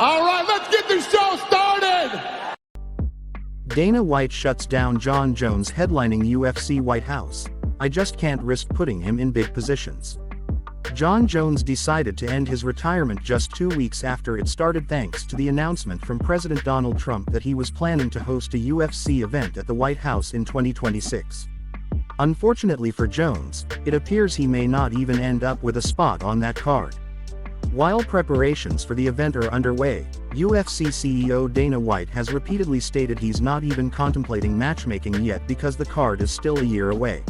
All right, let's get this show started! Dana White shuts down Jon Jones headlining UFC White House. I just can't risk putting him in big positions. Jon Jones decided to end his retirement just 2 weeks after it started thanks to the announcement from President Donald Trump that he was planning to host a UFC event at the White House in 2026. Unfortunately for Jones, it appears he may not even end up with a spot on that card. While preparations for the event are underway, UFC CEO Dana White has repeatedly stated he's not even contemplating matchmaking yet because the card is still a year away.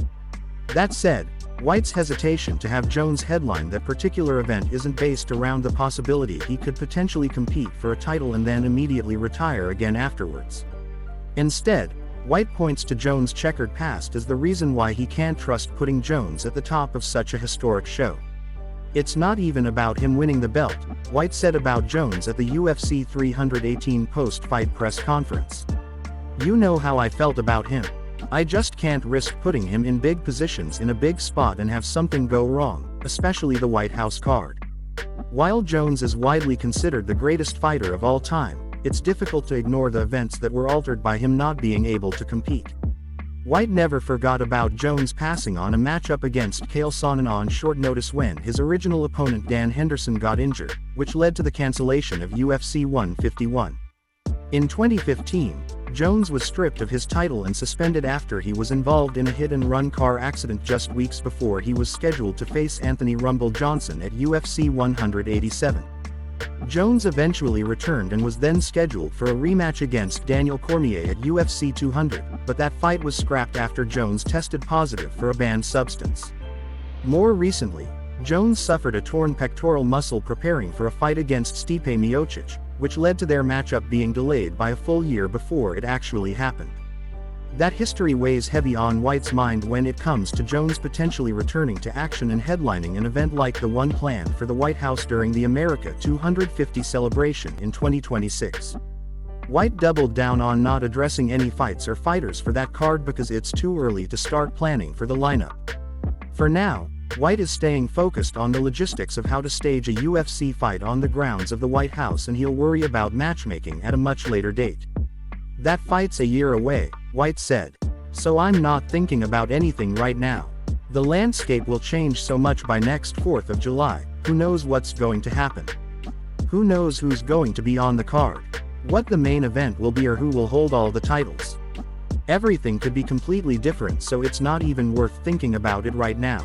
That said, White's hesitation to have Jones headline that particular event isn't based around the possibility he could potentially compete for a title and then immediately retire again afterwards. Instead, White points to Jones' checkered past as the reason why he can't trust putting Jones at the top of such a historic show. It's not even about him winning the belt, White said about Jones at the UFC 318 post-fight press conference. "You know how I felt about him. I just can't risk putting him in big positions in a big spot and have something go wrong, especially the White House card." While Jones is widely considered the greatest fighter of all time, it's difficult to ignore the events that were altered by him not being able to compete. White never forgot about Jones passing on a matchup against Chael Sonnen on short notice when his original opponent Dan Henderson got injured, which led to the cancellation of UFC 151. In 2015, Jones was stripped of his title and suspended after he was involved in a hit-and-run car accident just weeks before he was scheduled to face Anthony "Rumble" Johnson at UFC 187. Jones eventually returned and was then scheduled for a rematch against Daniel Cormier at UFC 200, but that fight was scrapped after Jones tested positive for a banned substance. More recently, Jones suffered a torn pectoral muscle preparing for a fight against Stipe Miocic, which led to their matchup being delayed by a full year before it actually happened. That history weighs heavy on White's mind when it comes to Jones potentially returning to action and headlining an event like the one planned for the White House during the America 250 celebration in 2026. White doubled down on not addressing any fights or fighters for that card because it's too early to start planning for the lineup. For now, White is staying focused on the logistics of how to stage a UFC fight on the grounds of the White House, and he'll worry about matchmaking at a much later date. "That fight's a year away," White said. "So I'm not thinking about anything right now. The landscape will change so much by next 4th of July, who knows what's going to happen? Who knows who's going to be on the card? What the main event will be or who will hold all the titles? Everything could be completely different, so it's not even worth thinking about it right now."